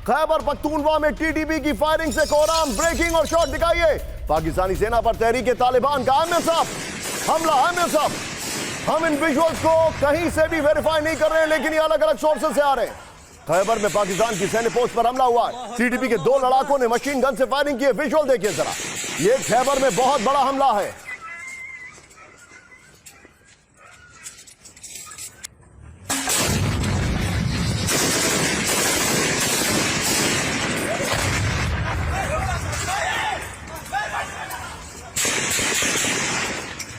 खैबर पख्तूनख्वा में टीटीपी की फायरिंग से कोहराम, ब्रेकिंग और शॉट दिखाइए। पाकिस्तानी सेना पर तहरीक तालिबान का आमिर साहब हमला। आमिर साहब, हम इन विजुअल्स को कहीं से भी वेरीफाई नहीं कर रहे हैं, लेकिन ये अलग अलग सोर्सेज से आ रहे हैं। खैबर में पाकिस्तान की सैन्य पोस्ट पर हमला हुआ है। टीटीपी के 2 लड़ाकों ने मशीन गन से फायरिंग की है। विजुअल देखिए जरा, ये खैबर में बहुत बड़ा हमला है।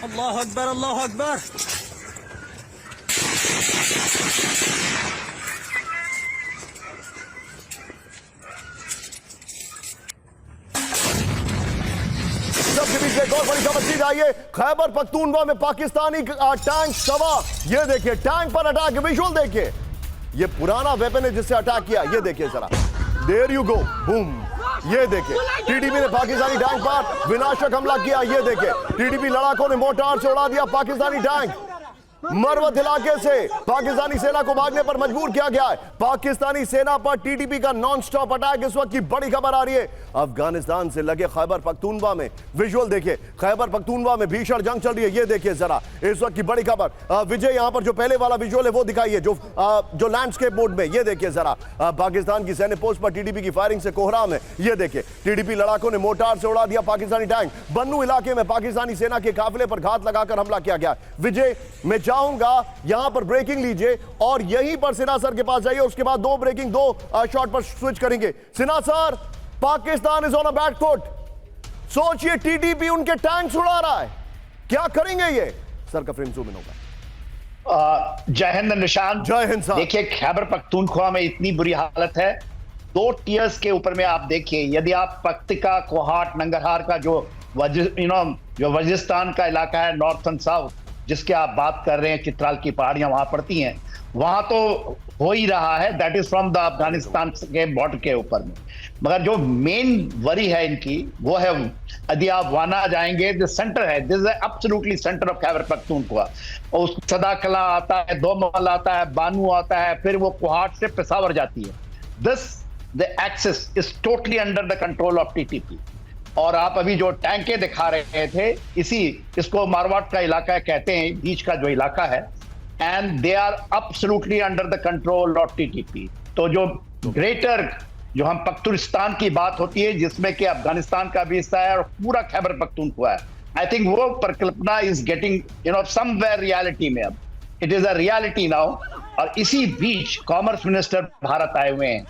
अल्लाह अकबर, अल्लाह अकबर। सबके बीच एक और बड़ी खबर चीज आई है। खैबर पख्तूनख्वा में पाकिस्तानी टैंक सवा, ये देखिए टैंक पर अटैक। विजुअल देखिए, ये पुराना वेपन है जिससे अटैक किया। ये देखिए जरा, देयर यू गो, बूम। ये देखिए टीटीपी ने पाकिस्तानी टैंक पर विनाशक हमला किया। ये देखिए टीटीपी लड़ाकों ने मोर्टार से उड़ा दिया पाकिस्तानी टैंक। मरवत इलाके से पाकिस्तानी सेना को भागने पर मजबूर किया गया है। पाकिस्तानी सेना पर टीटीपी का नॉन स्टॉप अटैक। इस वक्त की बड़ी खबर आ रही है अफगानिस्तान से लगे खैबर पख्तूनख्वा में। विजुअल देखिए, खैबर पख्तूनख्वा में भीषण जंग चल रही है। ये देखिए जरा इस वक्त की बड़ी खबर। विजय, यहां पर जो पहले वाला विजुअल है वो दिखाइए, जो लैंडस्केप बोर्ड में। ये देखिए जरा, पाकिस्तान की सैन्य पोस्ट पर टीटीपी की फायरिंग से कोहराम है। ये देखिए टीटीपी लड़ाकों ने मोर्टार से उड़ा दिया पाकिस्तानी टैंक। बन्नू इलाके में पाकिस्तानी सेना के काफिले पर घात लगाकर हमला किया गया। विजय, मैं चाहूंगा यहां पर ब्रेकिंग लीजिए और यहीं पर सिन्हा सर के पास जाइए। उसके बाद 2 ब्रेकिंग 2 शॉट पर स्विच करेंगे। Sinha sir, Pakistan is on a back foot. सोचिए टीटीपी उनके टैंक उड़ा रहा है, क्या करेंगे ये? सर का फ्रेम जूम इन होगा। जय हिंद निशान। जय हिंद साहब। देखिए खैबर पख्तूनख्वा में इतनी बुरी हालत है, 2 टियर्स के ऊपर में आप देखिए। यदि आप पख्तिका, कोहाट, नंगरहार का जो वजिस्तान का इलाका है, नॉर्थ एंड साउथ जिसके आप बात कर रहे हैं, चित्राल की पहाड़ियां वहां पड़ती हैं, वहां तो हो ही रहा है। That is from the Afghanistan के बॉर्डर के ऊपर में। मगर जो मेन वरी है इनकी वो है, यदि आप वाना जाएंगे, जो सेंटर है, this is absolutely centre of Khyber Pakhtunkhwa. उस सदाकला आता है, दोमल आता है, बानू आता है, फिर वो कोहाट से पेशावर जाती है। This the access is totally under the control of TTP. और आप अभी जो टैंके दिखा रहे थे, इसको मारवाड़ का इलाका कहते हैं, बीच का जो इलाका है, and they are absolutely under the control of TTP. तो जो ग्रेटर, जो हम पख्तूनिस्तान की बात होती है, जिसमें कि अफगानिस्तान का भी हिस्सा है और पूरा खैबर पख्तूनख्वा है, आई थिंक वो परिकल्पना इज गेटिंग समवेयर रियलिटी में। अब it is a reality now. और इसी बीच कॉमर्स मिनिस्टर भारत आए हुए हैं,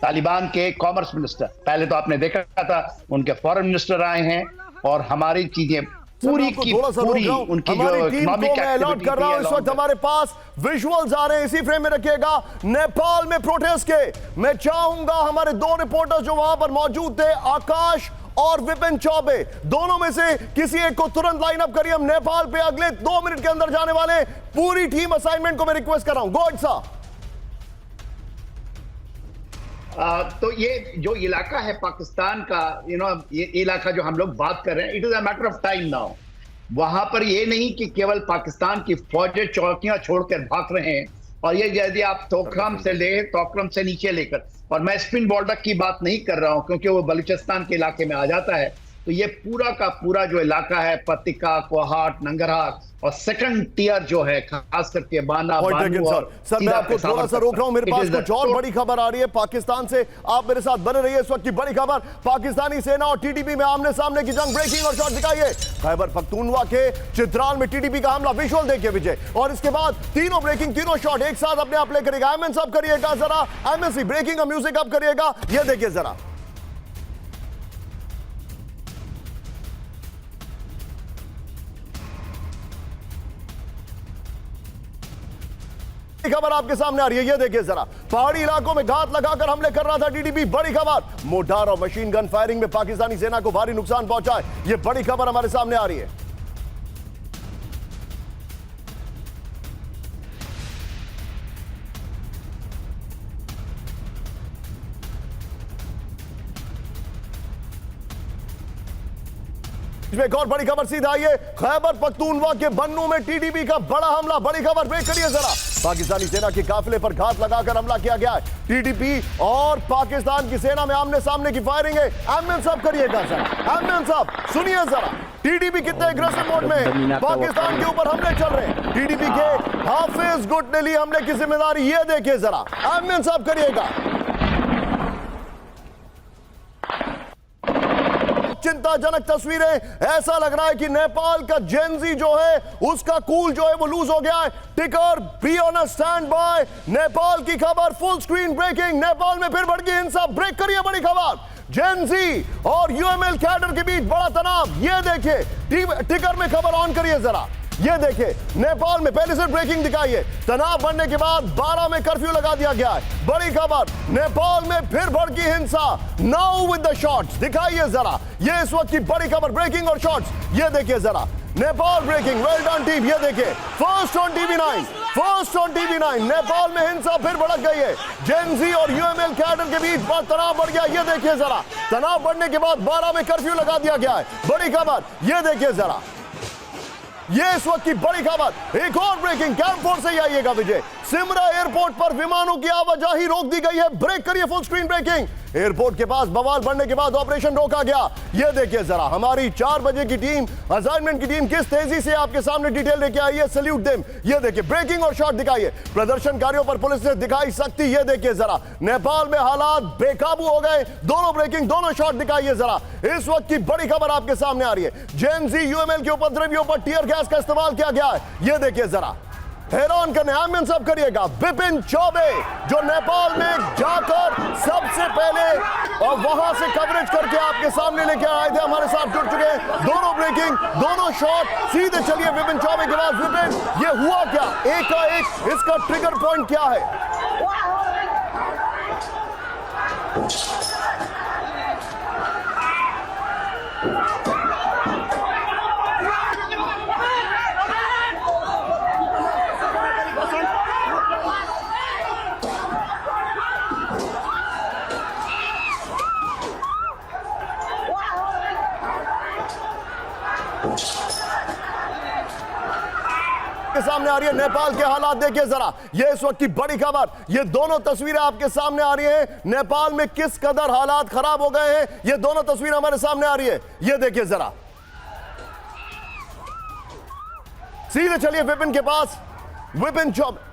तालिबान के कॉमर्स मिनिस्टर। पहले तो आपने देखा था उनके फॉरेन मिनिस्टर आए हैं, और हमारी चीजें पूरी की पूरी उनकी जो इकोनॉमिक एक्टिविटी कर रहा हूं। इस वक्त हमारे पास विजुअल्स आ रहे हैं, इसी फ्रेम में रखिएगा। नेपाल में प्रोटेस्ट के मैं चाहूंगा हमारे 2 रिपोर्टर्स जो वहां पर मौजूद थे, आकाश और विपिन चौबे, दोनों में से किसी एक को तुरंत लाइन अप करिए। हम नेपाल पे अगले 2 मिनट के अंदर जाने वाले। पूरी टीम असाइनमेंट को मैं रिक्वेस्ट कर रहा हूं। Go ahead sir. तो ये जो इलाका है पाकिस्तान का, ये इलाका जो हम लोग बात कर रहे हैं, it is a matter of time now. वहां पर ये नहीं कि केवल पाकिस्तान की फौजें चौकियां छोड़कर भाग रहे हैं, और ये यदि आप तोकरम से तोकरम से नीचे लेकर, और मैं स्पिन बोल्डक की बात नहीं कर रहा हूं क्योंकि वो बलूचिस्तान के इलाके में आ जाता है। तो ये पूरा का पूरा जो इलाका है, पतिका, कोहाट, नंगरहार और सेकंड टियर जो है, खास करके बाना, बानू और सर मैं आपको थोड़ा सा रोक रहा हूं, मेरे पास कुछ और बड़ी खबर आ रही है पाकिस्तान से। आप मेरे साथ बने रहिए। इस वक्त की बड़ी खबर, पाकिस्तानी सेना और टीटीपी में आमने सामने की जंग। ब्रेकिंग और शॉट दिखाइए। खैबर पख्तूनख्वा के चित्राल में टीटीपी का हमला। विजुअल देखिए विजय, और इसके बाद तीनों ब्रेकिंग, तीनों शॉट एक साथ अपने आप प्ले करेगा। एमएन सब करिएगा जरा, एमएनसी ब्रेकिंग का म्यूजिक अप करिएगा। ये देखिए जरा, खबर आपके सामने आ रही है। ये देखिए जरा, पहाड़ी इलाकों में घात लगाकर हमले कर रहा था टीटीपी। बड़ी खबर, मोर्टार और मशीन गन फायरिंग में पाकिस्तानी सेना को भारी नुकसान पहुंचा है। ये बड़ी खबर हमारे सामने आ रही है। एक और बड़ी खबर सीधा आई है। खैबर पख्तूनख्वा के बन्नू में टीटीपी का बड़ा हमला। बड़ी खबर, ब्रेक करिए जरा। पाकिस्तानी सेना के काफिले पर घात लगाकर हमला किया गया है। टीटीपी और पाकिस्तान की सेना में आमने सामने की फायरिंग है। एमएन साहब करिएगा जरा, एमएन साहब सुनिए जरा, टीडीपी कितने एग्रेसिव मोड में पाकिस्तान के ऊपर हमले चल रहे हैं। टीडीपी के हाफिज गुट ने ली हमले की जिम्मेदारी, ये देखिए जरा, एमएन साहब करिएगा। चिंताजनक तस्वीरें, ऐसा लग रहा है कि नेपाल का जेनजी जो है उसका कूल जो है वो लूज हो गया है। टिकर be on a stand by. Nepal की खबर फुल स्क्रीन ब्रेकिंग, नेपाल में फिर भड़की हिंसा, ब्रेक करिए बड़ी खबर। जेनजी और यूएमएल कैडर के बीच बड़ा तनाव, ये देखिए टिकर में खबर ऑन करिए जरा, ये देखिए नेपाल में पहले से ब्रेकिंग दिखाई है। तनाव बढ़ने के बाद 12 में कर्फ्यू लगा दिया गया है। बड़ी खबर, नेपाल में फिर भड़की हिंसा। नाउ विद द शॉट्स, दिखाइए जरा, ये इस वक्त की बड़ी खबर, ब्रेकिंग और शॉट्स, ये देखिए जरा, Nepal breaking, well done team, ये देखिए first on TV nine, first on TV nine. Nepal में हिंसा फिर भड़क गई है। जेनजी और यूएमएल कैडर के बीच तनाव बढ़ गया, ये देखिए जरा, तनाव बढ़ने के बाद 12 में कर्फ्यू लगा दिया गया है। बड़ी खबर, ये देखिए जरा, ये इस वक्त की बड़ी खबर। एक और ब्रेकिंग, कैंपफोर्ट से ही आइएगा विजय, सिमरा एयरपोर्ट पर विमानों की आवाजाही रोक दी गई है। ब्रेक करिए, फुल स्क्रीन ब्रेकिंग। एयरपोर्ट के पास बवाल बढ़ने के बाद ऑपरेशन रोका गया। ये देखिए जरा, हमारी 4 बजे की टीम, असाइनमेंट की टीम किस तेजी से आपके सामने डिटेल लेके आई है, सैल्यूट देम। ये देखिए ब्रेकिंग और शॉट दिखाइए, प्रदर्शनकारियों पर पुलिस ने दिखाई सख्ती। ये देखिए जरा, नेपाल में हालात बेकाबू हो गए। दोनों ब्रेकिंग, दोनों शॉट दिखाइए जरा, इस वक्त की बड़ी खबर आपके सामने आ रही है। जेनजी यूएमएल के उपद्रवियों पर टीयर गैस का इस्तेमाल किया गया है। ये देखिए जरा, हैरान करने, एमएन सब करिएगा, विपिन चौबे जो नेपाल में जाकर सबसे पहले और वहां से कवरेज करके आपके सामने लेके आए थे, हमारे साथ जुड़ चुके हैं। दोनों ब्रेकिंग, दोनों शॉट, सीधे चलिए विपिन चौबे के बाद। विपिन, ये हुआ क्या, एक का एक, इसका ट्रिगर पॉइंट क्या है? सामने आ रही है नेपाल के हालात, देखिए जरा, ये इस वक्त की बड़ी खबर। ये दोनों तस्वीरें आपके सामने आ रही हैं, नेपाल में किस कदर हालात खराब हो गए हैं, ये दोनों तस्वीरें हमारे सामने आ रही है। ये देखिए जरा, सीधे चलिए विपिन के पास, विपिन चौबे।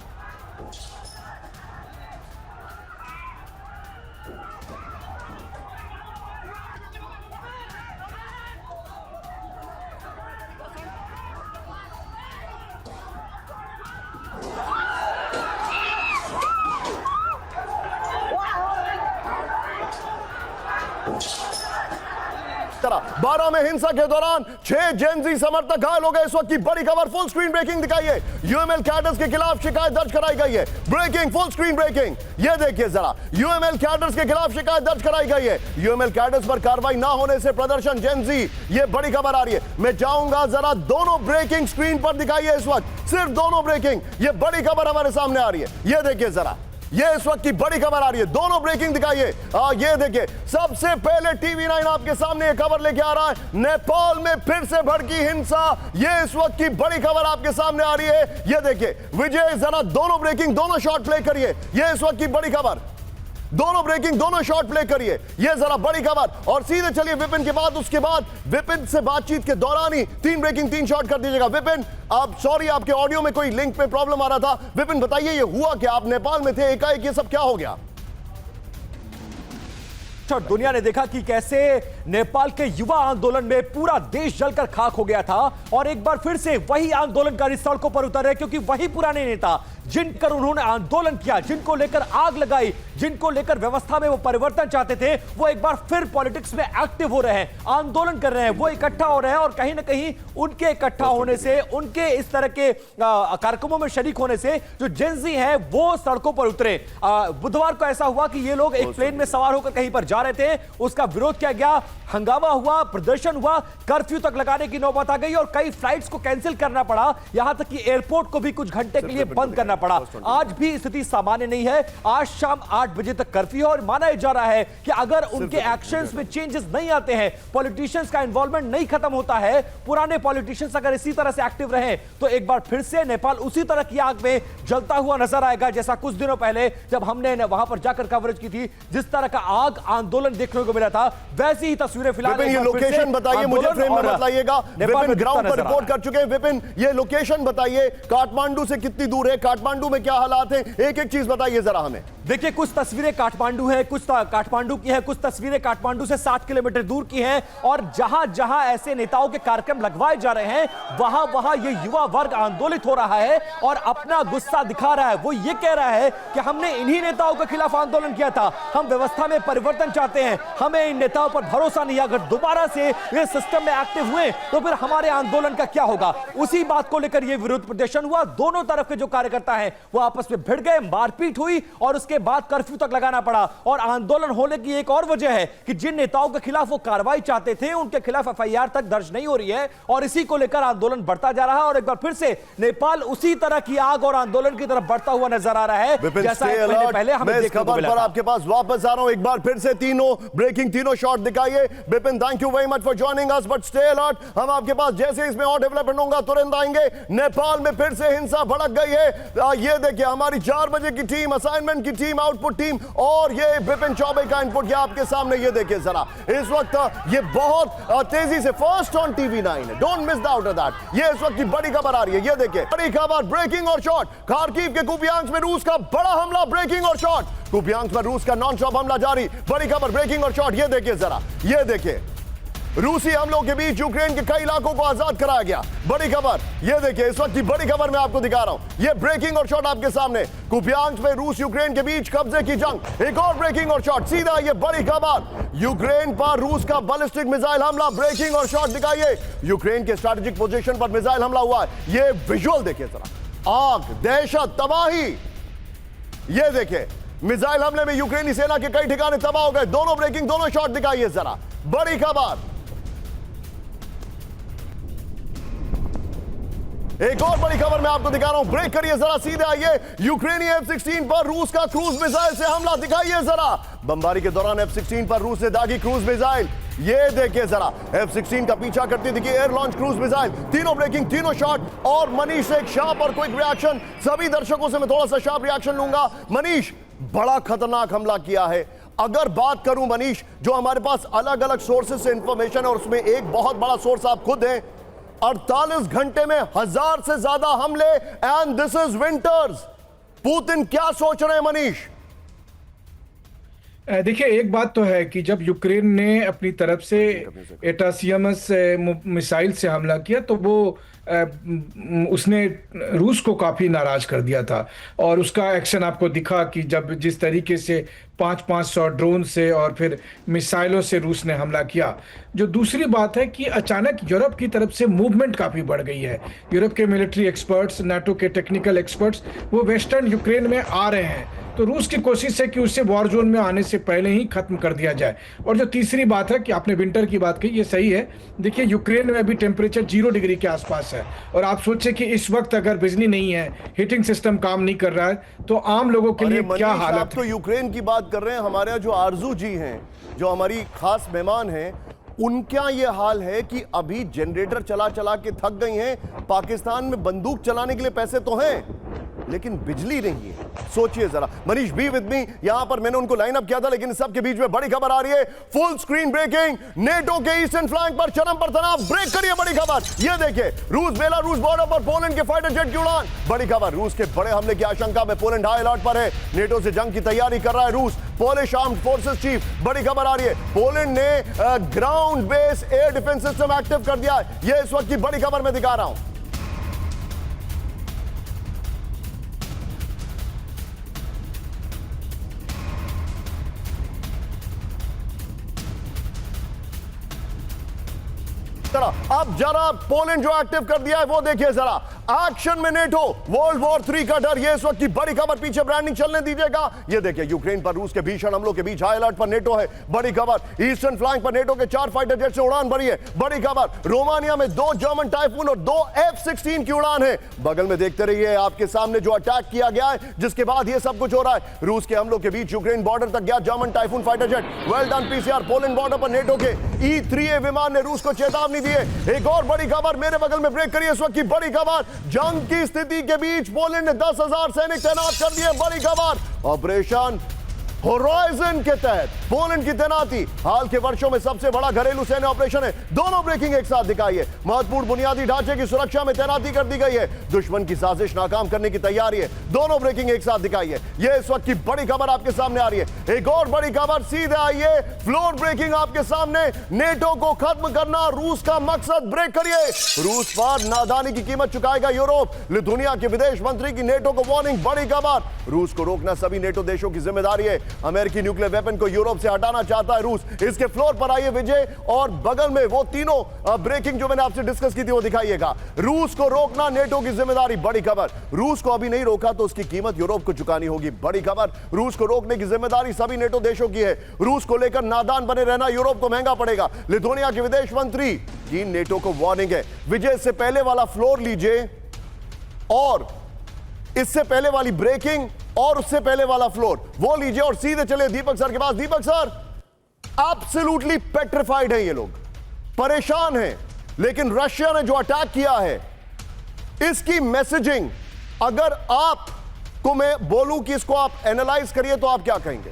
तरह 12 में हिंसा के दौरान 6 जेनजी समर्थक घायल हो गए। इस वक्त की बड़ी खबर, फुल स्क्रीन ब्रेकिंग दिखाइए। यूएमएल कैडर्स के खिलाफ शिकायत दर्ज कराई गई है। ब्रेकिंग, फुल स्क्रीन ब्रेकिंग, ये देखिए जरा, यूएमएल कैडर्स के खिलाफ शिकायत दर्ज कराई गई है। यूएमएल कैडर्स पर कार्रवाई ना होने से प्रदर्शन जेनजी, ये बड़ी खबर आ रही है। मैं चाहूंगा जरा दोनों ब्रेकिंग स्क्रीन पर दिखाइए, इस वक्त सिर्फ दोनों ब्रेकिंग, ये बड़ी खबर हमारे सामने आ रही है। ये देखिए जरा, ये इस वक्त की बड़ी खबर आ रही है, दोनों ब्रेकिंग दिखाइए। ये देखिए, सबसे पहले टीवी9 आपके सामने ये खबर लेके आ रहा है, नेपाल में फिर से भड़की हिंसा। ये इस वक्त की बड़ी खबर आपके सामने आ रही है। ये देखिए विजय, जरा दोनों ब्रेकिंग, दोनों शॉट प्ले करिए। ये इस वक्त की बड़ी खबर, दोनों ब्रेकिंग, दोनों शॉट प्ले करिए। ये जरा बड़ी खबर, और सीधे चलिए विपिन के बाद। उसके बाद विपिन से बातचीत के दौरान ही 3 ब्रेकिंग 3 शॉट कर दीजिएगा। विपिन, आप सॉरी, आपके ऑडियो में कोई लिंक पे प्रॉब्लम आ रहा था। विपिन बताइए, ये हुआ क्या, आप नेपाल में थे, एकाएक ये सब क्या हो गया? दुनिया ने देखा कि कैसे नेपाल के युवा आंदोलन में पूरा देश जलकर खाक हो गया था, और एक बार फिर से वही आंदोलनकारी सड़कों पर उतर रहे, क्योंकि वही पुराने नेता जिनकर उन्होंने आंदोलन किया, जिनको लेकर आग लगाई, जिनको लेकर व्यवस्था में वो परिवर्तन चाहते थे, वो एक बार फिर पॉलिटिक्स में एक्टिव हो रहे हैं, आंदोलन कर रहे हैं, वो इकट्ठा हो रहे हैं। और कहीं ना कहीं उनके इकट्ठा होने से, उनके इस तरह के कार्यक्रमों में शरीक होने से जो जेनजी है वो सड़कों पर उतरे। बुधवार को ऐसा हुआ कि ये लोग एक प्लेन में सवार होकर कहीं पर जा रहे थे, उसका विरोध किया गया, हंगामा हुआ, प्रदर्शन हुआ, कर्फ्यू तक लगाने की नौबत आ गई और कई फ्लाइट्स को कैंसिल करना पड़ा, यहां तक कि एयरपोर्ट को भी कुछ घंटे के लिए बंद करना पड़ा। आज भी स्थिति सामान्य नहीं है। आज शाम 8 बजे तक कर्फ्यू है और माना जा रहा है कि अगर उनके एक्शंस में चेंजेस नहीं आते हैं, पॉलिटिशियंस का इन्वॉल्वमेंट नहीं खत्म होता है, पुराने पॉलिटिशियंस अगर इसी तरह से एक्टिव रहे तो एक बार फिर से नेपाल उसी तरह की आग में जलता हुआ नजर आएगा जैसा कुछ दिनों पहले जब हमने वहां पर जाकर कवरेज की थी। जिस तरह का आग आंदोलन देखने को मिला था वैसी ही तस्वीरें फिलहाल ये लोकेशन बताइए, मुझे फ्रेम में बताइएगा। विपिन ग्राउंड पर रिपोर्ट कर चुके हैं। विपिन, ये लोकेशन बताइए, काठमांडू से कितनी दूर है, काठमांडू में क्या हालात हैं, एक एक चीज बताइए जरा हमें। देखिए, कुछ तस्वीरें काठमांडू है, कुछ काठमांडू की है, कुछ तस्वीरें काठमांडू से 60 किलोमीटर दूर की हैं और जहां जहां ऐसे नेताओं के कार्यक्रम लगवाए जा रहे हैं वहां वहां ये युवा वर्ग आंदोलित हो रहा है और अपना गुस्सा दिखा रहा है। वो ये कह रहा है कि हमने इन्हीं नेताओं के खिलाफ आंदोलन किया था, हम व्यवस्था में परिवर्तन चाहते हैं, हमें इन नेताओं पर भरोसा नहीं। अगर दोबारा से ये सिस्टम में एक्टिव हुए तो फिर हमारे आंदोलन का क्या होगा। उसी बात को लेकर यह विरोध प्रदर्शन हुआ। दोनों तरफ के जो कार्यकर्ता हैं वो आपस में भिड़ गए, मारपीट हुई और उसके बाद कर्फ्यू तक लगाना पड़ा। और आंदोलन होने की एक और वजह है कि जिन नेताओं के खिलाफ वो कार्रवाई चाहते थे उनके खिलाफ एफआईआर तक दर्ज नहीं हो रही है और इसी को लेकर आंदोलन बढ़ता जा रहा है। और एक बार फिर से नेपाल उसी तरह की आग और आंदोलन की तरफ बढ़ता हुआ नजर आ रहा है जैसा पहले हमें देखने को मिला था। आपके पास वापस आ रहा हूं, एक बार फिर से तीनों ब्रेकिंग तीनों शॉट दिखाइए। Vipin, thank you very much for joining us, but stay alert. हम आपके पास जैसे इसमें और डेवलपमेंट होगा तुरंत आएंगे। नेपाल में फिर से हिंसा भड़क गई है। ये देखिए, हमारी 4 बजे की टीम, असाइनमेंट की टीम, आउटपुट टीम और ये विपिन चौबे का इनपुट आपके सामने। ये देखिए जरा, इस वक्त ये बहुत तेजी से फर्स्ट ऑन TV9 है, don't miss out of that. ये इस वक्त की बड़ी खबर आ रही है। ये देखिए, बड़ी खबर, ब्रेकिंग और शॉट। खार्किव के कुपियांस्क में रूस का बड़ा हमला, ब्रेकिंग और शॉट। कुपियांस्क में रूस का नॉन स्टॉप हमला जारी। बड़ी खबर, ब्रेकिंग और शॉट। ये देखिए जरा, ये देखिए, रूसी हमलों के बीच यूक्रेन के कई इलाकों को आजाद कराया गया। बड़ी खबर, ये देखिए, इस वक्त की बड़ी खबर मैं आपको दिखा रहा हूं। ये ब्रेकिंग और शॉट आपके सामने। कुपियांस्क में रूस यूक्रेन के बीच कब्जे की जंग। एक और ब्रेकिंग और शॉट, सीधा ये बड़ी खबर, यूक्रेन पर रूस का बैलिस्टिक मिसाइल हमला। ब्रेकिंग और शॉट दिखाइए, यूक्रेन के स्ट्रैटेजिक पोजीशन पर मिसाइल हमला हुआ है। ये विजुअल देखिए जरा, आग, दहशत, तबाही। ये देखिए, मिसाइल हमले में यूक्रेनी सेना के कई ठिकाने तबाह हो गए। दोनों ब्रेकिंग, दोनों शॉट दिखाइए जरा, बड़ी खबर। एक और बड़ी खबर मैं आपको दिखा रहा हूं, ब्रेक करिए जरा, सीधे आइए। यूक्रेनी F-16 पर रूस का क्रूज मिसाइल से हमला दिखाइए जरा। बमबारी के दौरान F-16 पर रूस ने दागी क्रूज मिसाइल। ये देखिए जरा, F-16 का पीछा करती दिखी एयर लॉन्च क्रूज मिसाइल। तीनों ब्रेकिंग, तीनों शॉट। और मनीष से एक शार्प और क्विक रिएक्शन। सभी दर्शकों से मैं थोड़ा सा शार्प रिएक्शन लूंगा। मनीष, बड़ा खतरनाक हमला किया है। अगर बात करूं मनीष, जो हमारे पास अलग अलग सोर्सेज से इंफॉर्मेशन है और उसमें एक बहुत बड़ा सोर्स आप खुद हैं, 48 घंटे में 1000 से ज्यादा हमले, and this is winters. Putin क्या सोच रहे हैं मनीष? देखिए, एक बात तो है कि जब यूक्रेन ने अपनी तरफ से एटासियमस मिसाइल से हमला किया तो वो उसने रूस को काफी नाराज कर दिया था और उसका एक्शन आपको दिखा कि जब जिस तरीके से 500 ड्रोन से और फिर मिसाइलों से रूस ने हमला किया। जो दूसरी बात है कि अचानक यूरोप की तरफ से मूवमेंट काफ़ी बढ़ गई है। यूरोप के मिलिट्री एक्सपर्ट्स, नाटो के टेक्निकल एक्सपर्ट्स, वो वेस्टर्न यूक्रेन में आ रहे हैं। तो रूस की कोशिश है कि उससे वॉर जोन में आने से पहले ही खत्म कर दिया जाए। और जो तीसरी बात है कि आपने विंटर की बात कही, ये सही है। देखिए, यूक्रेन में अभी टेम्परेचर 0 डिग्री के आसपास है और आप सोचिए कि इस वक्त अगर बिजली नहीं है, हीटिंग सिस्टम काम नहीं कर रहा है, तो आम लोगों के लिए क्या हालत आप तो यूक्रेन की बात कर रहे हैं। हमारे यहाँ जो आरजू जी हैं, जो हमारी खास मेहमान हैं, उनका ये हाल है कि अभी जनरेटर चला चला के थक गई हैं। पाकिस्तान में बंदूक चलाने के लिए पैसे तो हैं लेकिन बिजली नहीं है। सोचिए जरा। Manish, be with me. यहां पर मैंने उनको लाइन अप किया था, लेकिन सबके बीच में बड़ी खबर आ रही है। फुल स्क्रीन ब्रेकिंग, नेटो के ईस्टर्न फ्लैंक पर चरम पर तनाव। ब्रेक करिए, बड़ी खबर। यह देखिए, रूस बेलारूस बॉर्डर पर पोलैंड के फाइटर जेट की उड़ान। बड़ी खबर, रूस के बड़े हमले की आशंका में पोलैंड हाई अलर्ट पर है। नेटो से जंग की तैयारी कर रहा है रूस। पोलिश आर्म्ड फोर्सेस चीफ, बड़ी खबर आ रही है, पोलैंड ने ground base air defence system active कर दिया है। यह इस वक्त की बड़ी खबर मैं दिखा रहा हूं। अब जरा पोलैंड जो एक्टिव कर दिया है वो देखिए जरा। एक्शन में नेटो, वर्ल्ड वॉर 3 का डर, ये इस वक्त की बड़ी खबर। पीछे ब्रांडिंग चलने दीजिएगा। ये देखिए यूक्रेन पर रूस के भीषण हमलों के बीच हाई अलर्ट पर नेटो है। बड़ी खबर, ईस्टर्न फ्लैंक पर नेटो के 4 फाइटर जेट से उड़ान भरी है। बड़ी खबर, रोमानिया में 2 जर्मन टाइफून और 2 F-16 की उड़ान है। बगल में देखते रहिए आपके सामने जो अटैक किया गया है, जिसके बाद ये सब कुछ हो रहा है। रूस के हमलों के बीच यूक्रेन बॉर्डर तक गया German typhoon fighter jet. Well done PCR. Poland border पर नेटो के E-3A विमान ने रूस को चेतावनी दी है। एक और बड़ी खबर मेरे बगल में ब्रेक करिए। इस वक्त की बड़ी खबर, जंग की स्थिति के बीच पोलैंड ने 10,000 सैनिक तैनात कर दिए। बड़ी खबर, ऑपरेशन होराइजन के तहत पोलैंड की तैनाती हाल के वर्षों में सबसे बड़ा घरेलू सैन्य ऑपरेशन है। दोनों ब्रेकिंग एक साथ दिखाई है। महत्वपूर्ण बुनियादी ढांचे की सुरक्षा में तैनाती कर दी गई है। दुश्मन की साजिश नाकाम करने की तैयारी है। दोनों ब्रेकिंग एक साथ दिखाई है। यह इस वक्त की बड़ी खबर आपके सामने आ रही है। एक और बड़ी खबर सीधे आई है, फ्लोर ब्रेकिंग आपके सामने। नेटो को खत्म करना रूस का मकसद। ब्रेक करिए। रूस पर नादानी की कीमत चुकाएगा यूरोप। लिथुनिया के विदेश मंत्री की नेटो को वार्निंग। बड़ी खबर, रूस को रोकना सभी नेटो देशों की जिम्मेदारी है। अमेरिकी न्यूक्लियर वेपन को यूरोप से हटाना चाहता है रूस। इसके फ्लोर पर आइए विजय, और बगल में वो तीनों ब्रेकिंग जो मैंने आपसे डिस्कस की थी वो दिखाइएगा। रूस को रोकना नेटो की जिम्मेदारी। बड़ी खबर, रूस को अभी नहीं रोका तो उसकी कीमत यूरोप को चुकानी होगी। बड़ी खबर, रूस को रोकने की जिम्मेदारी सभी नेटो देशों की है। रूस को लेकर नादान बने रहना यूरोप को महंगा पड़ेगा। लिथुनिया के विदेश मंत्री की नेटो को वार्निंग है। विजय, इससे पहले वाला फ्लोर लीजिए, और इससे पहले वाली ब्रेकिंग, और उससे पहले वाला फ्लोर वो लीजिए, और सीधे चले दीपक सर के पास। दीपक सर, एब्सोल्युटली पेट्रिफाइड है ये लोग, परेशान हैं। लेकिन रशिया ने जो अटैक किया है, इसकी मैसेजिंग अगर आपको मैं बोलूं कि इसको आप एनालाइज करिए तो आप क्या कहेंगे?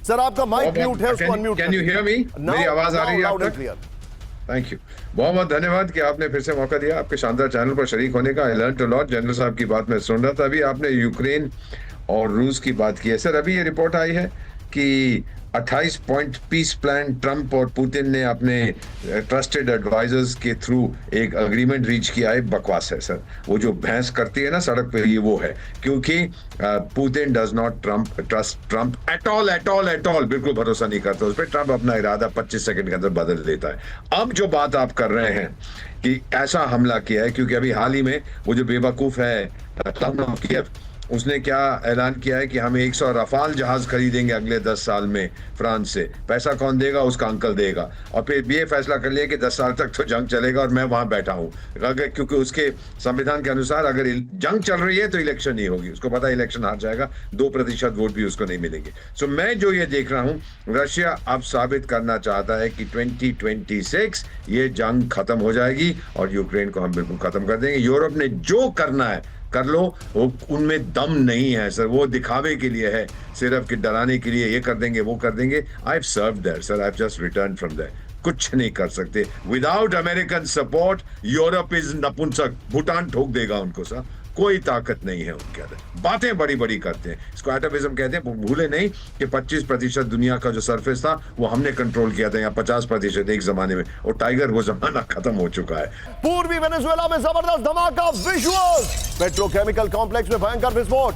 सर आपका माइक म्यूट है, उसको unmute can you hear me? मेरी आवाज आ रही है आप तक? थैंक यू, बहुत बहुत धन्यवाद कि आपने फिर से मौका दिया आपके शानदार चैनल पर शरीक होने का। I learn to lot. General साहब की बात मैं सुन रहा था अभी, आपने यूक्रेन और रूस की बात की है। सर अभी ये रिपोर्ट आई है कि 28 पॉइंट पीस प्लान ट्रंप और पुतिन ने अपने ट्रस्टेड एडवाइजर्स के थ्रू एक अग्रीमेंट रीच किया है। बकवास है सर, वो जो भैंस करती है ना सड़क पे, ये वो है। क्योंकि Putin does not trust Trump at all, बिल्कुल भरोसा नहीं करता उस पर। ट्रंप अपना इरादा 25 सेकंड के अंदर बदल देता है। अब जो बात आप कर रहे हैं कि ऐसा हमला किया है, क्योंकि अभी हाल ही में वो जो बेवकूफ है कीव, उसने क्या ऐलान किया है कि हम 100 रफाल जहाज खरीदेंगे अगले 10 साल में फ्रांस से। पैसा कौन देगा? उसका अंकल देगा। और फिर ये फैसला कर लिया कि 10 साल तक तो जंग चलेगा और मैं वहां बैठा हूं, क्योंकि उसके संविधान के अनुसार अगर जंग चल रही है तो इलेक्शन नहीं होगी। उसको पता है इलेक्शन हार जाएगा, 2% वोट भी उसको नहीं मिलेंगे। सो मैं जो ये देख रहा हूं, रशिया अब साबित करना चाहता है कि 2026 ये जंग खत्म हो जाएगी और यूक्रेन को हम बिल्कुल खत्म कर देंगे। यूरोप ने जो करना है कर लो, वो उनमें दम नहीं है सर, वो दिखावे के लिए है, सिर्फ कि डराने के लिए। ये कर देंगे, वो कर देंगे। I have served there sir, I have just return from there. कुछ नहीं कर सकते without American support. Europe is नपुंसक, भूटान ठोक देगा उनको सर। कोई ताकत नहीं है उनके अंदर। बातें बड़ी बड़ी करते हैं, इसको एटमिज्म कहते हैं। भूले नहीं कि 25% दुनिया का जो सरफेस था वो हमने कंट्रोल किया था, या 50% एक जमाने में। और टाइगर वो जमाना खत्म हो चुका है। पूर्वी वेनेजुएला में जबरदस्त धमाका, विजुअल्स। पेट्रोकेमिकल कॉम्प्लेक्स में भयंकर विस्फोट।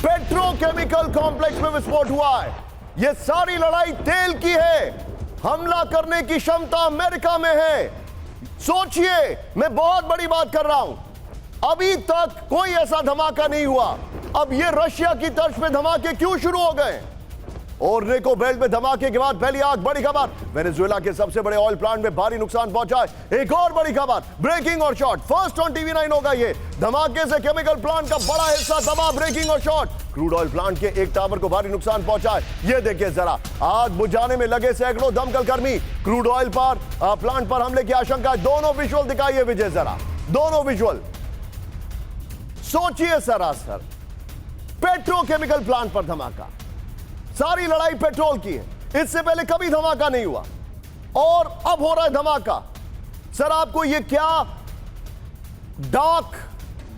पेट्रोकेमिकल कॉम्प्लेक्स में विस्फोट हुआ है। यह सारी लड़ाई तेल की है। हमला करने की क्षमता अमेरिका में है। सोचिए, मैं बहुत बड़ी बात कर रहा हूं, अभी तक कोई ऐसा धमाका नहीं हुआ। अब ये रशिया की तर्ज पे धमाके क्यों शुरू हो गए? और नेको बेल्ट में धमाके के बाद फैली आग। बड़ी खबर, वेनेजुएला के सबसे बड़े ऑयल प्लांट में भारी नुकसान पहुंचा है। एक और बड़ी खबर, ब्रेकिंग और शॉर्ट। फर्स्ट ऑन TV9 होगा ये। धमाके से केमिकल प्लांट का बड़ा हिस्सा तबाह। ब्रेकिंग और शॉर्ट। क्रूड ऑयल प्लांट के एक टावर को भारी नुकसान पहुंचा है। ये देखिए जरा, आग बुझाने में लगे सैकड़ों दमकल कर्मी। क्रूड ऑयल पर प्लांट पर हमले की आशंका। दोनों विजुअल दिखाइए विजय जरा, दोनों विजुअल। सोचिए सरासर, पेट्रोकेमिकल प्लांट पर धमाका। सारी लड़ाई पेट्रोल की है। इससे पहले कभी धमाका नहीं हुआ और अब हो रहा है धमाका। सर आपको ये क्या डार्क,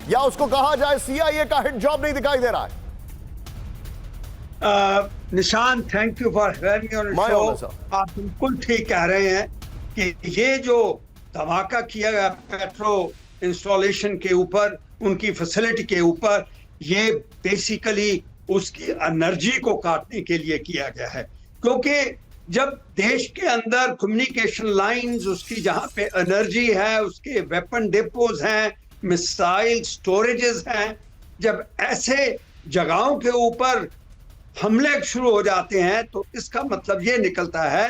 या उसको कहा जाए CIA का हिट जॉब नहीं दिखाई दे रहा है? निशान, thank you for having me on the show. आप बिल्कुल ठीक कह रहे हैं कि ये जो धमाका किया गया पेट्रो इंस्टॉलेशन के ऊपर, उनकी फैसिलिटी के ऊपर, ये बेसिकली उसकी एनर्जी को काटने के लिए किया गया है। क्योंकि जब देश के अंदर कम्युनिकेशन लाइंस, उसकी जहां पे एनर्जी है, उसके वेपन डिपोज हैं, मिसाइल स्टोरेजेस हैं, जब ऐसे जगहों के ऊपर हमले शुरू हो जाते हैं तो इसका मतलब ये निकलता है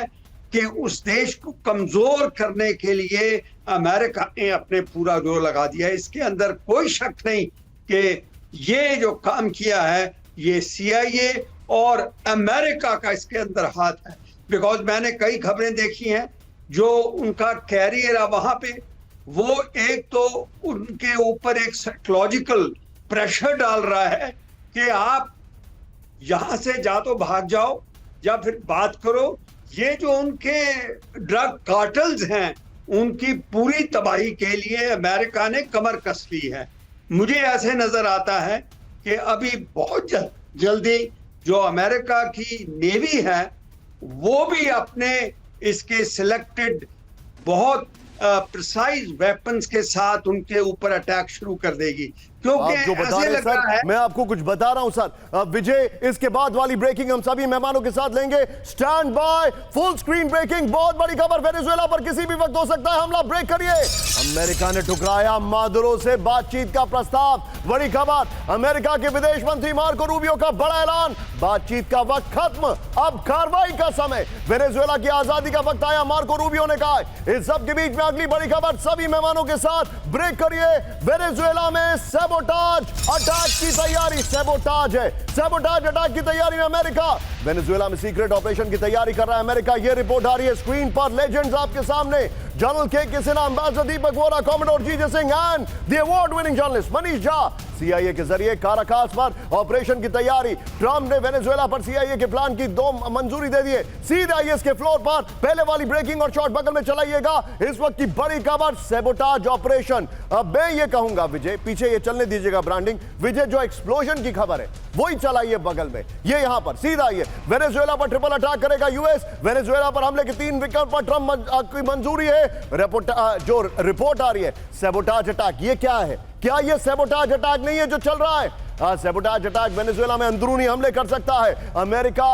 कि उस देश को कमजोर करने के लिए अमेरिका ने अपने पूरा जोर लगा दिया है। इसके अंदर कोई शक नहीं कि ये जो काम किया है ये CIA और अमेरिका का इसके अंदर हाथ है। बिकॉज मैंने कई खबरें देखी हैं जो उनका कैरियर है वहां पे, वो एक तो उनके ऊपर एक साइकोलॉजिकल प्रेशर डाल रहा है कि आप यहां से या तो भाग जाओ या फिर बात करो। ये जो उनके ड्रग कार्टल्स हैं उनकी पूरी तबाही के लिए अमेरिका ने कमर कस ली है। मुझे ऐसे नजर आता है कि अभी बहुत जल्दी जो अमेरिका की नेवी है वो भी अपने इसके सिलेक्टेड बहुत प्रिसाइज वेपन्स के साथ उनके ऊपर अटैक शुरू कर देगी, क्योंकि आप जो बता ऐसे रहे लग रहा सर, है। मैं आपको कुछ बता रहा हूं सर। विजय, इसके बाद वाली ब्रेकिंग हम सभी मेहमानों के साथ लेंगे। Stand by, full screen breaking, बहुत बड़ी खबर। वेनेजुएला पर किसी भी वक्त हो सकता है हमला। ब्रेक करिए। अमेरिका ने ठुकराया मादुरो से बातचीत का प्रस्ताव। बड़ी खबर, अमेरिका के विदेश मंत्री मार्को रूबियो का बड़ा ऐलान, बातचीत का वक्त खत्म, अब कार्रवाई का समय। वेनेजुएला की आजादी का वक्त आया, मार्को रूबियो ने कहा। इस सब के बीच में अगली बड़ी खबर सभी मेहमानों के साथ। ब्रेक करिए। वेनेजुएला में सैबोटाज अटैक की तैयारी, सैबोटाज है, सैबोटाज अटैक की तैयारी में अमेरिका। वेनेजुएला में सीक्रेट ऑपरेशन की तैयारी कर रहा है अमेरिका। यह रिपोर्ट आ रही है स्क्रीन पर। लेजेंड्स आपके सामने, जनरल के Sinha, ambassador Deepak Vora, commodore GJ Singh and the award winning journalist Manish Jha. CIA के जरिए काराकास पर ऑपरेशन की तैयारी। ट्रंप ने वेनेजुएला पर CIA के प्लान की 2 मंजूरी दे दी है। सीधे आइए इसके फ्लोर पर। पहले वाली ब्रेकिंग और शॉट बगल में चलाइएगा। इस वक्त की बड़ी खबर, सैबोटाज ऑपरेशन। अब मैं ये कहूंगा विजय, पीछे ये चलने दीजिएगा ब्रांडिंग। विजय, जो एक्सप्लोजन की खबर है वही चलाइए बगल में। ये यहां पर सीधा आइए। वेनेजुएला पर ट्रिपल अटैक करेगा US। वेनेजुएला पर हमले के 3 विकल्प पर ट्रंप की मंजूरी है। जो रिपोर्ट आ रही है सैबोटाज अटैक, ये क्या है? क्या ये सैबोटाज अटैक नहीं है जो चल रहा है? सैबोटाज अटैक वेनेजुएला में अंदरूनी हमले कर सकता है। अमेरिका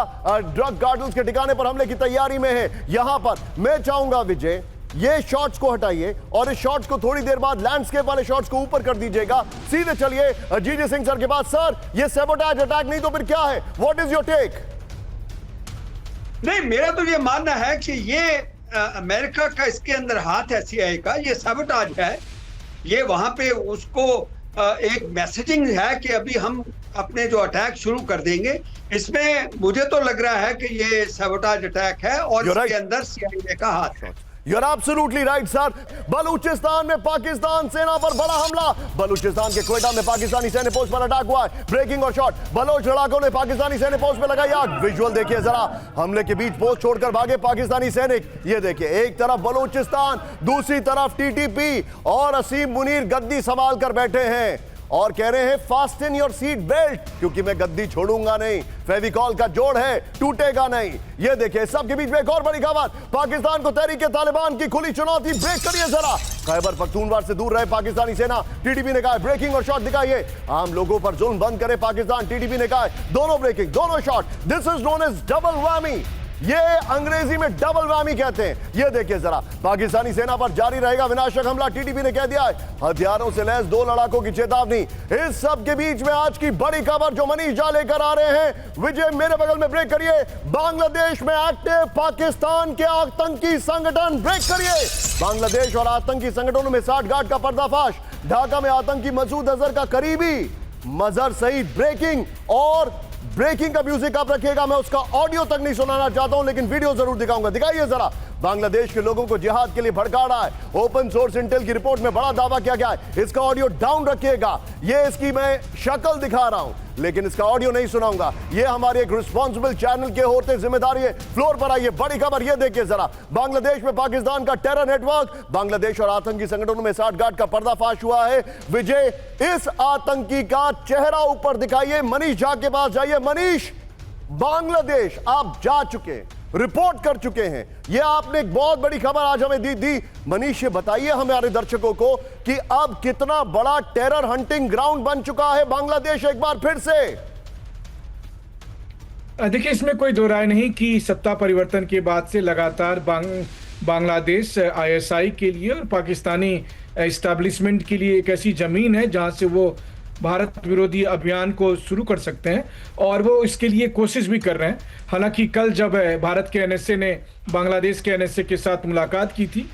ड्रग कार्टल्स के ठिकाने पर हमले की तैयारी में है। यहां पर मैं चाहूंगा विजय, ये शॉट्स को हटाइए और इस शॉट्स को थोड़ी देर बाद लैंडस्केप वाले शॉट्स को ऊपर कर दीजिएगा। सीधे चलिए जीजे सिंह सर के पास। सर, ये सैबोटाज अटैक नहीं तो फिर क्या है? What is your take? नहीं, मेरा तो ये मानना है कि ये अमेरिका का इसके अंदर हाथ है, CIA का। ये सैबोटाज है। ये वहां पे उसको एक मैसेजिंग है कि अभी हम अपने जो अटैक शुरू कर देंगे। इसमें मुझे तो लग रहा है कि ये सैबोटाज अटैक है और इसके अंदर CIA का हाथ है। You're absolutely right, sir. Balochistan में पाकिस्तान सेना पर बड़ा हमला। बलूचिस्तान के क्वेटा में पाकिस्तानी सैन्य पोस्ट पर अटैक हुआ है। ब्रेकिंग और शॉट, बलोच लड़ाकों ने पाकिस्तानी सैन्य पोस्ट पर लगाई आग। विजुअल देखिए जरा, हमले के बीच पोस्ट छोड़कर भागे पाकिस्तानी सैनिक। ये देखिए, एक तरफ बलूचिस्तान, दूसरी तरफ TTP और असीम मुनीर गद्दी संभाल कर बैठे हैं और कह रहे हैं फास्टन योर सीट बेल्ट, क्योंकि मैं गद्दी छोड़ूंगा नहीं। फेविकॉल का जोड़ है, टूटेगा नहीं। ये देखिए, सबके बीच में एक और बड़ी खबर, पाकिस्तान को तहरीके तालिबान की खुली चुनौती। ब्रेक करिए जरा। खैबर पख्तूनख्वा से दूर रहे पाकिस्तानी सेना, TTP ने कहा। ब्रेकिंग और शॉट दिखाइए। आम लोगों पर जुल्म बंद करे पाकिस्तान, TTP ने कहा। दोनों ब्रेकिंग, दोनों shot. This is known as double whammy. ये अंग्रेजी में डबल वैमी कहते हैं। ये देखिए जरा, पाकिस्तानी सेना पर जारी रहेगा विनाशक हमला, TTP ने कह दिया है। हथियारों से लैस 2 लड़ाकों की चेतावनी। इस सब के बीच में आज की बड़ी खबर जो मनीष झा लेकर आ रहे हैं। विजय, मेरे बगल में ब्रेक करिए। बांग्लादेश में एक्टिव पाकिस्तान के आतंकी संगठन। ब्रेक करिए। बांग्लादेश और आतंकी संगठनों में साठगांठ का पर्दाफाश। ढाका में आतंकी मसूद अजहर का करीबी मजहर सईद। ब्रेकिंग और ब्रेकिंग का म्यूजिक आप रखिएगा। मैं उसका ऑडियो तक नहीं सुनाना चाहता हूं, लेकिन वीडियो जरूर दिखाऊंगा। दिखाइए जरा। बांग्लादेश के लोगों को जिहाद के लिए भड़का रहा है। ओपन सोर्स इंटेल की रिपोर्ट में बड़ा दावा किया गया है। इसका ऑडियो डाउन रखिएगा। ये इसकी मैं शक्ल दिखा रहा हूं, लेकिन इसका ऑडियो नहीं सुनाऊंगा। ये हमारी एक रिस्पॉन्सिबल चैनल के होते जिम्मेदारी है। फ्लोर पर आइए, बड़ी खबर ये देखिए जरा। बांग्लादेश में पाकिस्तान का टेरर नेटवर्क, बांग्लादेश और आतंकी संगठनों में साठगांठ का पर्दाफाश हुआ है। विजय, इस आतंकी का चेहरा ऊपर दिखाइए। मनीष झा के पास जाइए। मनीष, बांग्लादेश आप जा चुके, रिपोर्ट कर चुके हैं। यह आपने एक बहुत बड़ी खबर आज हमें दी। मनीष, ये बताइए हमारे दर्शकों को कि अब कितना बड़ा टेरर हंटिंग ग्राउंड बन चुका है बांग्लादेश एक बार फिर से। देखिए, इसमें कोई दो राय नहीं कि सत्ता परिवर्तन के बाद से लगातार बांग्लादेश आईएसआई के लिए और पाकिस्तानी एस्टैब्लिशमेंट के लिए एक ऐसी जमीन है जहां से वो भारत विरोधी अभियान को शुरू कर सकते हैं, और वो इसके लिए कोशिश भी कर रहे हैं। हालांकि कल जब भारत के एनएसए ने बांग्लादेश के एनएसए के साथ मुलाकात की थी,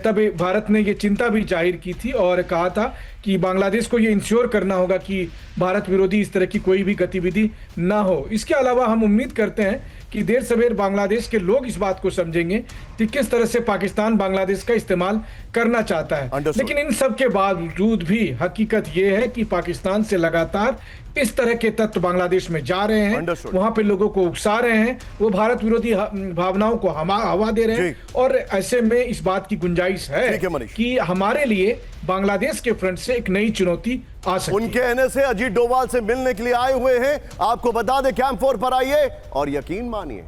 तब भारत ने ये चिंता भी जाहिर की थी और कहा था कि बांग्लादेश को ये इंश्योर करना होगा कि भारत विरोधी इस तरह की कोई भी गतिविधि ना हो। इसके अलावा हम उम्मीद करते हैं कि देर सवेर बांग्लादेश के लोग इस बात को समझेंगे कि किस तरह से पाकिस्तान बांग्लादेश का इस्तेमाल करना चाहता है। लेकिन इन सब के बावजूद भी हकीकत ये है कि पाकिस्तान से लगातार इस तरह के तत्व बांग्लादेश में जा रहे हैं, वहां पे लोगों को उकसा रहे हैं, वो भारत विरोधी भावनाओं को हवा दे रहे हैं, और ऐसे में इस बात की गुंजाइश है कि हमारे लिए बांग्लादेश के फ्रंट से एक नई चुनौती आ सकती है। उनके एनएसए अजीत डोभाल से मिलने के लिए आए हुए हैं। आपको बता दें, कैंप 4 पर आइए और यकीन मानिए,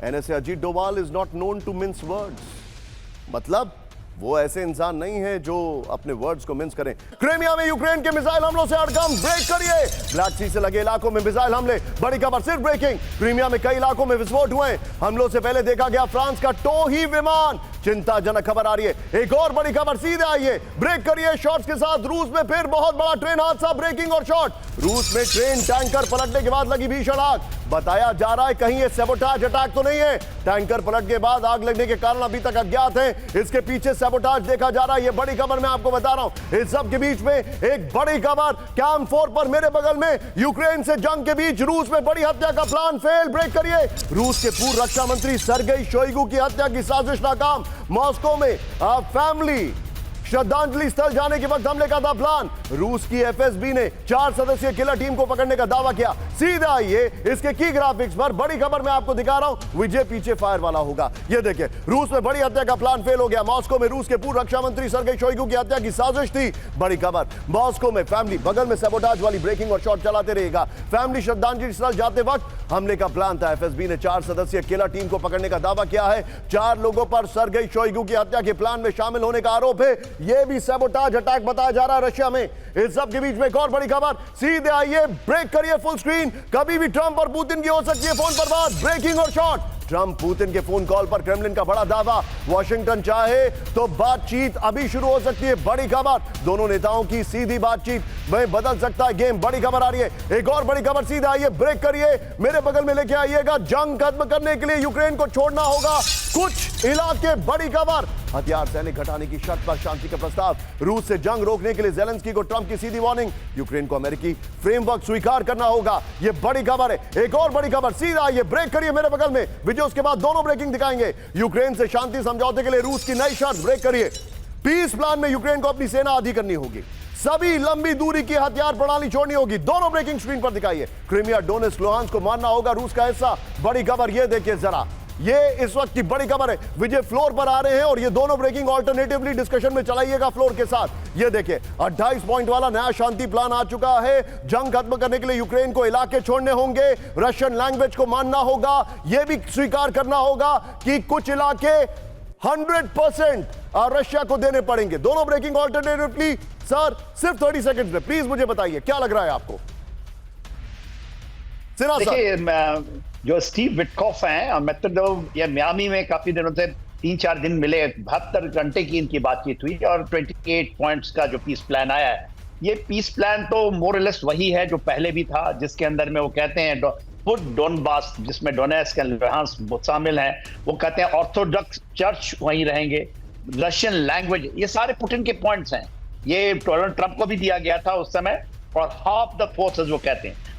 NSA Ajit Doval is not known to mince words. मतलब वो ऐसे इंसान नहीं है जो अपने वर्ड्स को मिन्स करें। क्रीमिया में यूक्रेन के मिसाइल हमलों से हड़कंप, ब्रेक करिए। ब्लैक सी से लगे इलाकों में मिसाइल हमले, बड़ी खबर सिर्फ ब्रेकिंग। क्रीमिया में कई इलाकों में विस्फोट हुए। हमलों से पहले देखा गया फ्रांस का टोही विमान, चिंताजनक खबर आ रही है। एक और बड़ी खबर, सीधे आइए, ब्रेक करिए शॉर्ट्स के साथ। रूस में फिर बहुत बड़ा ट्रेन हादसा, ब्रेकिंग और शॉर्ट। रूस में ट्रेन टैंकर पलटने के बाद लगी भीषण आग। बताया जा रहा है कहीं ये सैबोटाज अटैक तो नहीं है। टैंकर पलट के बाद आग लगने के कारण अभी तक अज्ञात हैं। इसके पीछे सैबोटाज देखा जा रहा है। ये बड़ी खबर मैं आपको बता रहा हूं। इस सब के बीच में एक बड़ी खबर, कैंप 4 पर मेरे बगल में, यूक्रेन से जंग के बीच रूस में बड़ी हत्या का प्लान फेल, ब्रेक करिए। रूस के पूर्व रक्षा मंत्री सर्गेई शोइगु की हत्या की साजिश नाकाम। मॉस्को में फैमिली श्रद्धांजलि स्थल जाने के वक्त हमले का था प्लान। रूस की एफएसबी ने 4 सदस्यीय किलर टीम को पकड़ने का दावा किया। सीधा आइए इसके की ग्राफिक्स पर, बड़ी खबर मैं आपको दिखा रहा हूं। विजय पीछे फायर वाला होगा। ये देखिए, रूस में बड़ी हत्या का प्लान फेल हो गया। मॉस्को में रूस के पूर्व रक्षा मंत्री सर्गेई शोइगु की हत्या की साजिश थी। बड़ी खबर, मॉस्को में फैमिली बगल में सैबोटाज वाली ब्रेकिंग और शॉट चलाते रहेगा। फैमिली श्रद्धांजलि स्थल जाते वक्त हमले का प्लान था। एफएसबी ने 4 सदस्यीय किलर टीम को पकड़ने का दावा किया है। 4 लोगों पर सर्गेई शोइगु की हत्या के प्लान में शामिल होने का आरोप है। यह भी सैबोटाज अटैक बताया जा रहा है रशिया में। इस सब के बीच में एक और बड़ी खबर, सीधे आइए, ब्रेक करिए फुल स्क्रीन। कभी भी ट्रंप और पुतिन की हो सकती है फोन पर बात, ब्रेकिंग और शॉट। ट्रंप पुतिन के फोन कॉल पर क्रेमलिन का बड़ा दावा, वॉशिंगटन चाहे तो बातचीत अभी शुरू हो सकती है। बड़ी खबर, दोनों नेताओं की सीधी बातचीत में बदल सकता है गेम। बड़ी खबर आ रही है। एक और बड़ी खबर, सीधे आइए, ब्रेक करिए, मेरे बगल में लेके आइएगा। जंग खत्म करने के लिए यूक्रेन को छोड़ना होगा कुछ इलाके। बड़ी खबर, हथियार सैनिक घटाने की शर्त पर शांति का प्रस्ताव। रूस से जंग रोकने के लिए ज़ेलेंस्की को ट्रंप की सीधी वार्निंग। यूक्रेन को अमेरिकी फ्रेमवर्क स्वीकार करना होगा। यह बड़ी खबर है। एक और बड़ी खबर, सीधा आइए, ब्रेक करिए मेरे बगल में। विजय उसके बाद दोनों ब्रेकिंग दिखाएंगे। यूक्रेन से शांति समझौते के लिए रूस की नई शर्त, ब्रेक करिए। पीस प्लान में यूक्रेन को अपनी सेना आधी करनी होगी। सभी लंबी दूरी की हथियार प्रणाली छोड़नी होगी। दोनों ब्रेकिंग स्क्रीन पर दिखाइए। क्रीमिया, डोनेट्स्क, लुहांस्क को मानना होगा रूस का हिस्सा। बड़ी खबर, यह देखिए जरा, ये इस वक्त की बड़ी खबर है। विजय फ्लोर पर आ रहे हैं और ये दोनों ब्रेकिंग ऑल्टरनेटिवली डिस्कशन में चलाइएगा फ्लोर के साथ। ये देखिए, 28 पॉइंट वाला नया शांति प्लान आ चुका है। जंग खत्म करने के लिए यूक्रेन को इलाके छोड़ने होंगे, रशियन लैंग्वेज को मानना होगा, यह भी स्वीकार करना होगा कि कुछ इलाके 100% रशिया को देने पड़ेंगे। दोनों ब्रेकिंग ऑल्टरनेटिवली। सर, सिर्फ 30 सेकंड में प्लीज मुझे बताइए क्या लग रहा है आपको। देखिए, जो स्टीव विटकॉफ हैं, मतलब ये मियामी में काफी दिनों से 3-4 दिन मिले, 72 घंटे की इनकी बातचीत हुई और 28 पॉइंट्स का जो पीस प्लान आया है, ये पीस प्लान तो मोर और लेस वही है जो पहले भी था, जिसके अंदर में वो कहते हैं पुट डोनबास, जिसमें डोनेट्स्क एंड लुहांस्क शामिल हैं। वो कहते हैं ऑर्थोडॉक्स चर्च वहीं रहेंगे, रशियन लैंग्वेज, ये सारे पुतिन के पॉइंट्स हैं। ये डोनाल्ड ट्रंप को भी दिया गया था उस समय। और हाफ द फोर्सेस वो कहते हैं